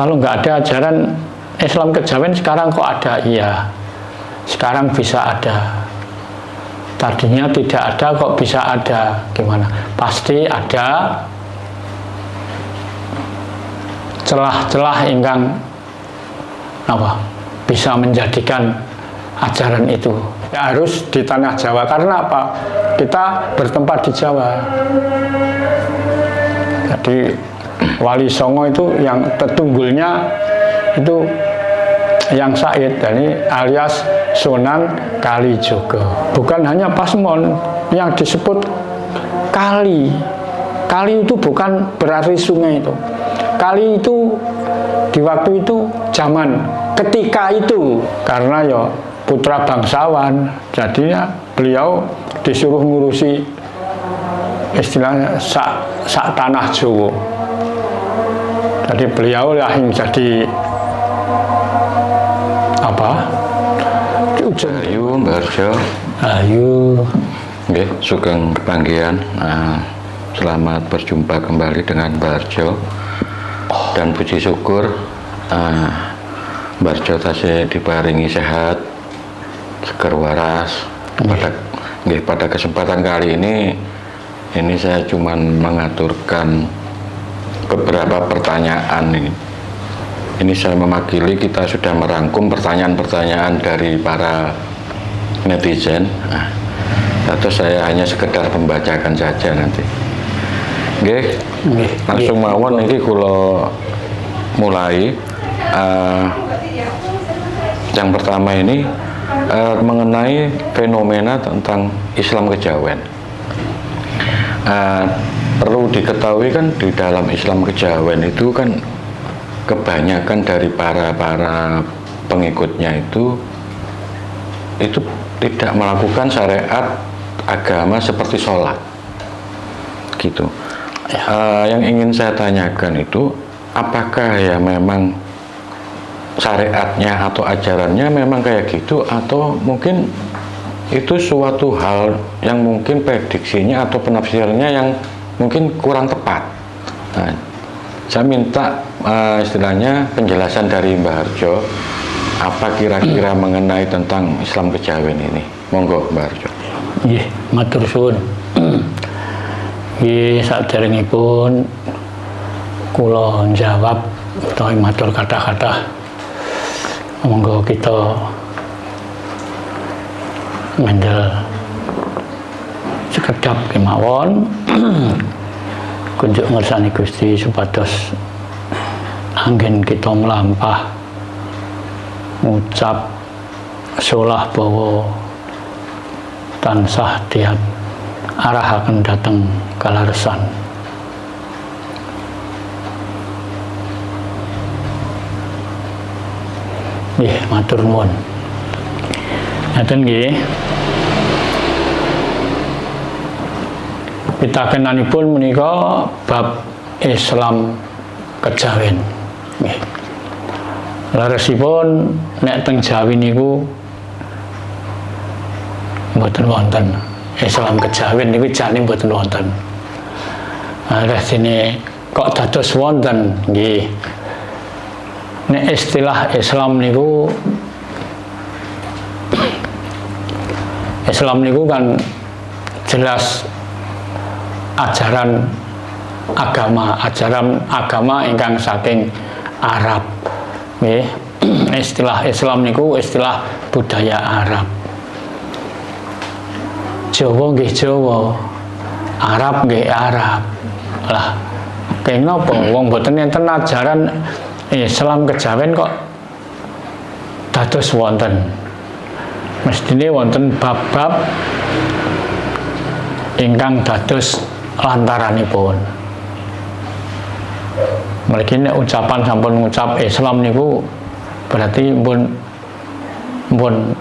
Kalau nggak ada ajaran Islam kejawen sekarang kok ada? Iya, sekarang bisa ada. Tadinya tidak ada kok bisa ada. Gimana? Pasti ada celah-celah ingkang apa bisa menjadikan ajaran itu. Ya, harus di tanah Jawa. Karena apa? Kita bertempat di Jawa. Jadi Wali Songo itu yang tetunggulnya itu yang Said, jadi alias Sunan Kalijogo. Bukan hanya Pasemon yang disebut kali. Kali itu bukan berarti sungai itu. Kali itu di waktu itu zaman ketika itu, karena ya putra bangsawan, jadinya beliau disuruh ngurusi istilahnya sak tanah Jawa. Jadi beliau lah yang jadi apa? Ayu Mbah Harjo. Ayu. Nggih, sugeng kepanggihan. Selamat berjumpa kembali dengan Mbah Harjo. Dan puji syukur Mbah Harjo tasih diparingi sehat, seger waras. Pada kesempatan kali ini saya cuma mengaturkan beberapa pertanyaan ini. Ini saya mewakili, kita sudah merangkum pertanyaan-pertanyaan dari para netizen. Atau saya hanya sekedar membacakan saja nanti. Oke, langsung mawon ini kalau mulai. Yang pertama ini mengenai fenomena tentang Islam kejawen. Perlu diketahui kan di dalam Islam kejawen itu kan kebanyakan dari para pengikutnya itu tidak melakukan syariat agama seperti sholat gitu. Yang ingin saya tanyakan itu apakah ya memang syariatnya atau ajarannya memang kayak gitu, atau mungkin itu suatu hal yang mungkin prediksinya atau penafsirannya yang mungkin kurang tepat. Saya minta istilahnya penjelasan dari Mbah Harjo, apa kira-kira mengenai tentang Islam kejawen ini. Monggo Mbah Harjo. Nggih, matur suwun. Nggih, saderengipun kula jawab utawa matur kata-kata, monggo kita mendel sekedap kemawon kunjuk ngersani Gusti supados anggen kita melampah ngucap solah bawa tansah diat arahaken dateng kalaresan. Nggih, matur nuwun. Ngaten nggih. Pitakenanipun menika bab Islam kejawen. Nggih. Leresipun nek teng Jawi niku mboten wonten Islam kejawen niku jane mboten wonten. Rasine kok dados wonten nggih. Nek istilah Islam niku kan jelas ajaran agama ingkang saking Arab. Nggih. Istilah Islam niku istilah budaya Arab. Jawa nggih Jawa, Arab nggih Arab. Lah, kenapa wong boten enten ajaran Islam kejawen kok dados wonten? Mestine wonten bab-bab ingkang dados lantaranipun. Mriki nek ucapan sampun ngucap Islam niku berarti pun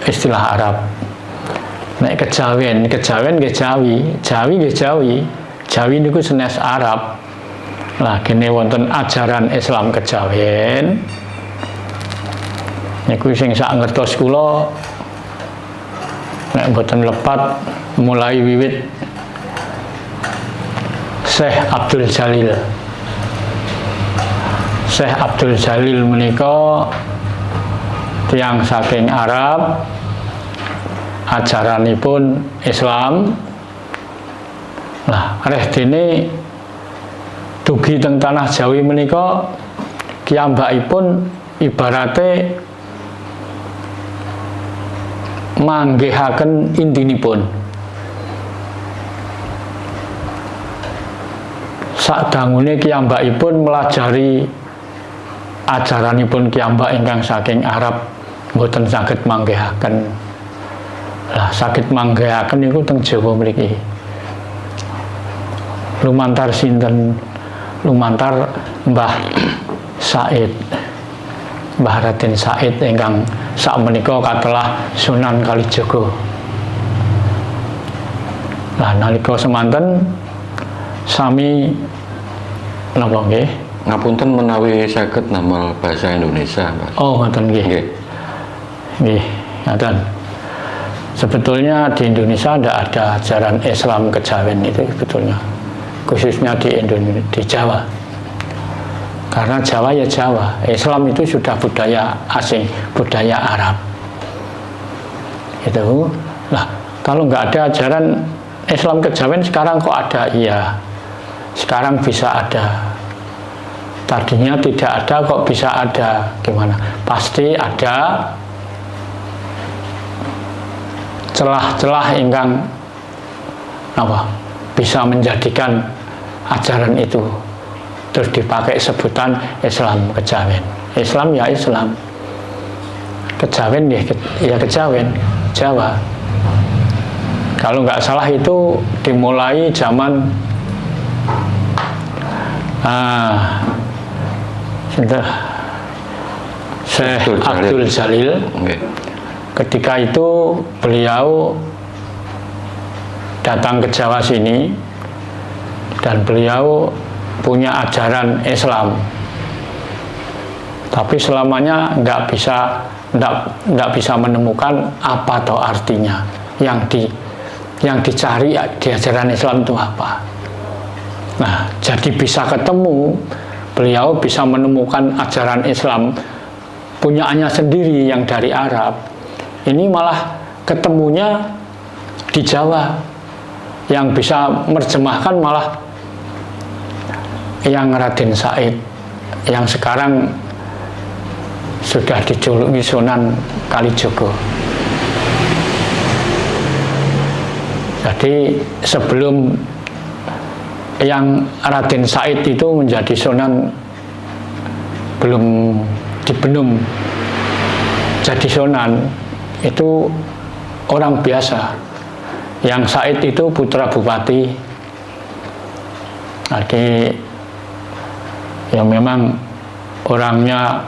istilah Arab. Nek kejawen nggih Jawi nggih Jawi niku sanes Arab. Lah kene wonten ajaran Islam kejawen niku sing sak ngertos kula nek mboten lepat mulai wiwit Syekh Syekh Abdul Jalil menika tiyang saking Arab, ajaranipun Islam. Nah, reh dene dugi teng tanah Jawi menika kiyambakipun ibarate manggihaken intinipun. Sakdangune kiyambakipun melajari ajaranipun kiyambak ingkang saking Arab mboten saged manggihaken. Lah saged manggihaken niku teng Jawa mriki. Lumantar sinten? Lumantar Mbah Said, Mbah Raden Said ingkang sakmenika katelah Sunan Kalijaga. Lah nalika semanten sami napa nggih? Ngapunten menawi saged namel bahasa Indonesia, Pak. Oh, ngoten nggih. Nggih. Nggih, ngoten. Sebetulnya di Indonesia tidak ada ajaran Islam kejawen itu sebetulnya, khususnya di Indonesia, di Jawa. Karena Jawa ya Jawa, Islam itu sudah budaya asing, budaya Arab. Itu. Lah, kalau nggak ada ajaran Islam kejawen sekarang kok ada? Iya. Sekarang bisa ada. Tadinya tidak ada kok bisa ada. Gimana? Pasti ada celah-celah ingkang apa? Bisa menjadikan ajaran itu terus dipakai sebutan Islam kejawen. Islam ya Islam, kejawen ya kejawen, Jawa. Kalau nggak salah itu dimulai zaman Syekh Abdul Jalil. Ketika itu beliau datang ke Jawa sini dan beliau punya ajaran Islam, tapi selamanya nggak bisa menemukan apa atau artinya yang dicari di ajaran Islam itu apa. Nah, jadi bisa ketemu, beliau bisa menemukan ajaran Islam punyaannya sendiri yang dari Arab. Ini malah ketemunya di Jawa, yang bisa menerjemahkan malah yang Raden Said, yang sekarang sudah dijuluki Sunan Kalijaga. Jadi sebelum yang Raden Said itu menjadi Sunan, belum dibenum jadi Sunan, itu orang biasa. Yang Said itu putra bupati. Jadi yang memang orangnya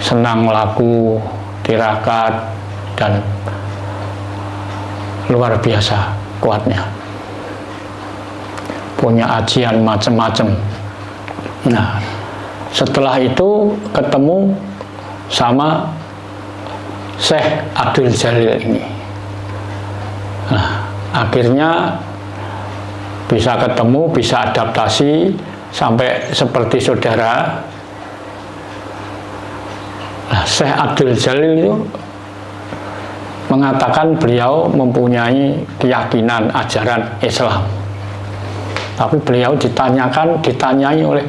senang laku, tirakat, dan luar biasa kuatnya. Punya ajian macam-macam. Nah, setelah itu ketemu sama Syekh Abdul Jalil ini. Nah, akhirnya bisa ketemu, bisa adaptasi sampai seperti saudara. Nah, Syekh Abdul Jalil itu mengatakan beliau mempunyai keyakinan ajaran Islam. Tapi beliau ditanyai oleh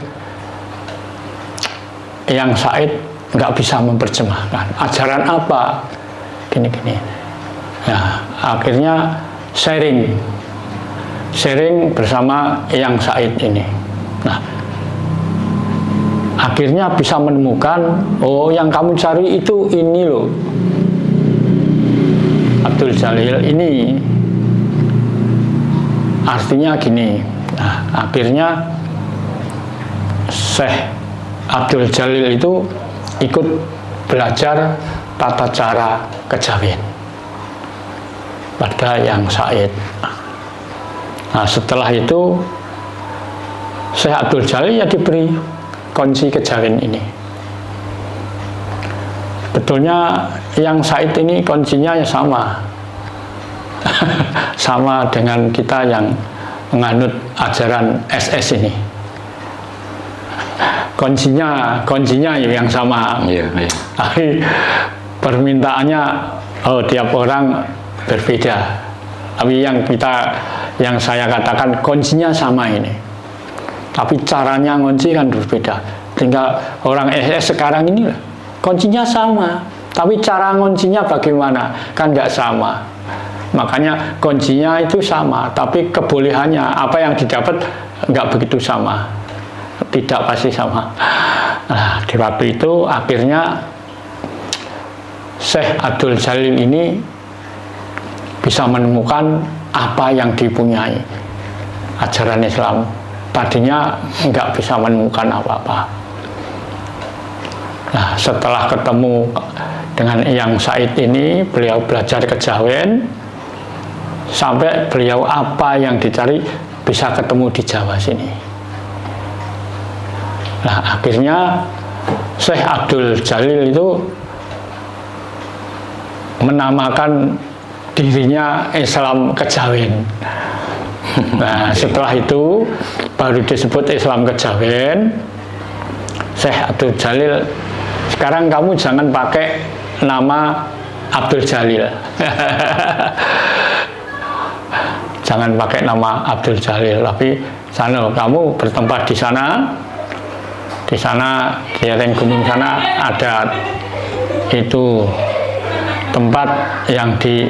yang Said, nggak bisa menerjemahkan ajaran apa, gini-gini. Nah, akhirnya sharing bersama yang Said ini. Nah, akhirnya bisa menemukan, oh yang kamu cari itu ini loh, Abdul Jalil ini artinya gini. Nah, akhirnya Syekh Abdul Jalil itu ikut belajar tata cara kejawen pada yang Said. Nah, setelah itu Syekh Abdul Jalil ya diberi kunci kejawen ini. Betulnya yang Said ini kuncinya ya sama sama dengan kita yang menganut ajaran SS ini. kuncinya yang sama. Iya. Tapi permintaannya tiap orang berbeda. Tapi yang saya katakan kuncinya sama ini. Tapi caranya ngunci kan berbeda. Tinggal orang SS sekarang ini lah, kuncinya sama. Tapi cara nguncinya bagaimana? Kan nggak sama. Makanya kuncinya itu sama, tapi kebolehannya apa yang didapat nggak begitu sama, tidak pasti sama. Nah, di waktu itu akhirnya Syekh Abdul Jalil ini bisa menemukan apa yang dipunyai ajaran Islam. Tadinya nggak bisa menemukan apa-apa. Nah, setelah ketemu dengan Eyang Said ini, beliau belajar kejawen sampai beliau apa yang dicari bisa ketemu di Jawa sini. Nah, akhirnya Syekh Abdul Jalil itu menamakan dirinya Islam Kejawen. Nah, setelah itu baru disebut Islam Kejawen. Syekh Abdul Jalil, sekarang kamu jangan pakai nama Abdul Jalil. Jangan pakai nama Abdul Jalil, tapi kamu bertempat di sana. Di sana di lereng gunung sana ada itu tempat yang di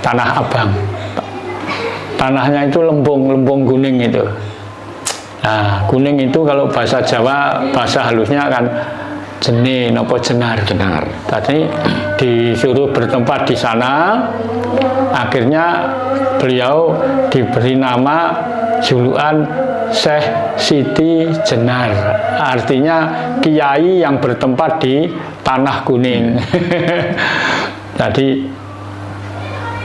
Tanah Abang. Tanahnya itu lempung kuning itu. Nah, kuning itu kalau bahasa Jawa, bahasa halusnya kan jene nopo jenar. Tadi disuruh bertempat di sana. Akhirnya beliau diberi nama julukan Syekh Siti Jenar, artinya kiai yang bertempat di tanah kuning. Tadi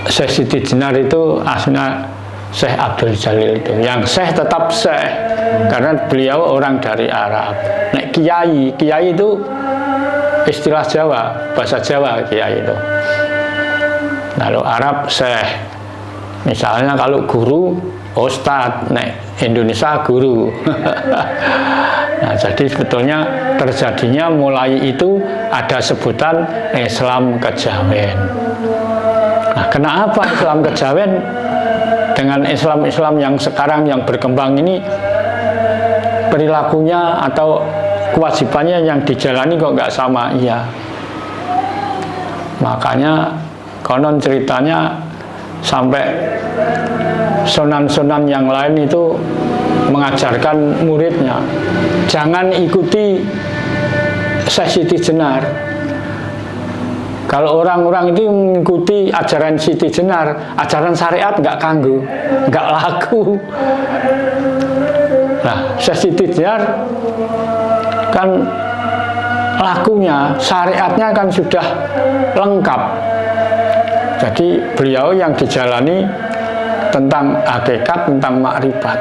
Syekh Siti Jenar itu aslinya Syekh Abdul Jalil itu. Yang Syekh tetap Syekh karena beliau orang dari Arab. Nek kiai itu istilah Jawa, bahasa Jawa kiai itu. Lalu Arab Syekh. Misalnya kalau guru Ustadz, nek Indonesia guru. Nah, jadi sebetulnya terjadinya mulai itu ada sebutan Islam Kejawen. Nah, kenapa Islam Kejawen dengan Islam yang sekarang yang berkembang ini perilakunya atau kewajibannya yang dijalani kok nggak sama? Iya. Makanya konon ceritanya sampai sunan-sunan yang lain itu mengajarkan muridnya jangan ikuti Syekh Siti Jenar. Kalau orang-orang itu mengikuti ajaran Siti Jenar, ajaran syariat nggak kanggu, nggak laku. Nah, Syekh Siti Jenar kan lakunya, syariatnya kan sudah lengkap. Jadi beliau yang dijalani tentang hakikat, tentang makrifat.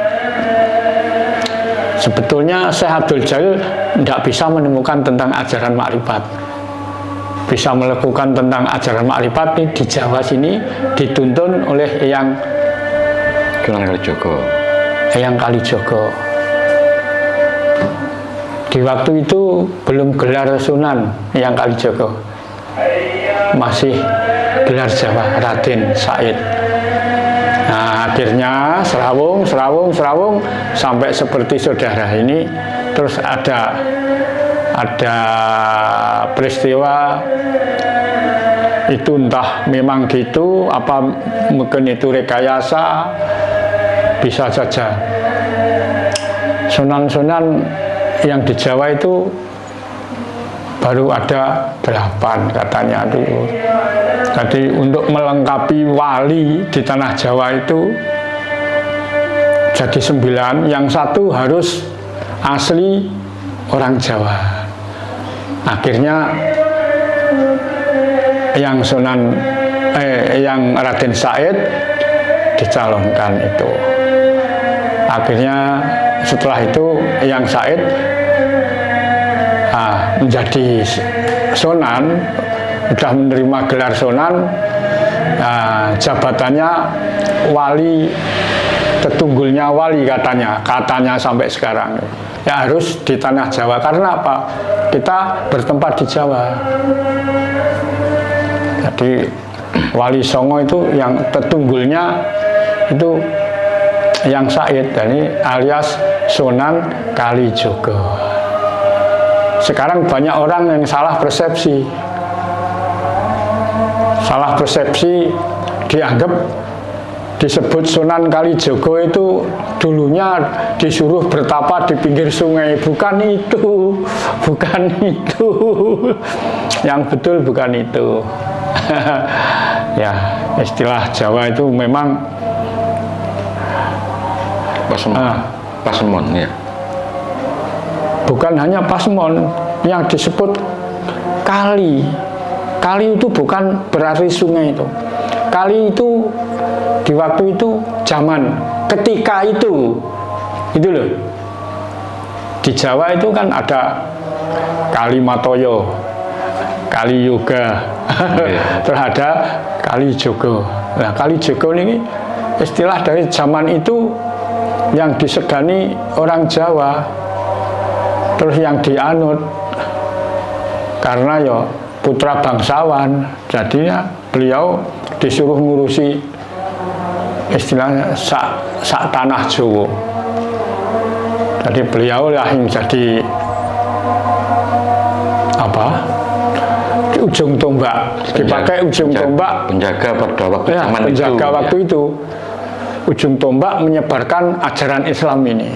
Sebetulnya Syekh Abdul Jalil tidak bisa menemukan tentang ajaran makrifat. Bisa melakukan tentang ajaran makrifat ini di Jawa sini dituntun oleh Eyang Kalijogo. Di waktu itu belum gelar Sunan Eyang Kalijogo, masih gelar Jawa Raden Said. Nah, akhirnya serawung sampai seperti saudara ini. Terus ada peristiwa itu, entah memang gitu apa mungkin itu rekayasa, bisa saja. Sunan-sunan yang di Jawa itu baru ada 8 katanya dulu. Jadi untuk melengkapi wali di tanah Jawa itu jadi 9, yang 1 harus asli orang Jawa. Akhirnya yang Raden Said dicalonkan itu. Akhirnya setelah itu yang Said menjadi Sunan, sudah menerima gelar. gelar Sunan, jabatannya wali, di tanah Jawa itu. Akhirnya yang Raden Said dicalonkan itu. Akhirnya setelah itu yang Said menjadi Sunan, sudah menerima gelar. Sunan, jabatannya wali, di tanah Jawa itu. Akhirnya yang Raden Said dicalonkan itu. Akhirnya setelah itu yang Said menjadi Sunan, jabatannya wali, tetunggulnya wali katanya sampai sekarang. Ya harus di tanah Jawa, karena apa? Kita bertempat di Jawa. Jadi Wali Songo itu yang tetunggulnya itu yang Said, jadi alias Sunan Kalijogo. Sekarang banyak orang yang salah persepsi. Salah persepsi, dianggap disebut Sunan Kalijogo itu dulunya disuruh bertapa di pinggir sungai. Bukan itu, bukan itu. Yang betul bukan itu. Ya, istilah Jawa itu memang Pasemon ya. Bukan hanya Pasemon, yang disebut kali. Kali itu bukan berarti sungai itu. Kali itu di waktu itu zaman ketika itu loh. Di Jawa itu kan ada Kalimatoyo, Kali Yoga, terhadap Kalijogo. Nah, Kalijogo ini istilah dari zaman itu yang disegani orang Jawa, terus yang dianut karena ya putra bangsawan, jadinya beliau disuruh ngurusi istilahnya sak tanah Jawa. Jadi beliau lah yang jadi apa? Ujung tombak, dipakai ujung tombak, penjaga pada waktu ya, zaman penjaga itu, waktu ya. itu ujung tombak menyebarkan ajaran Islam ini.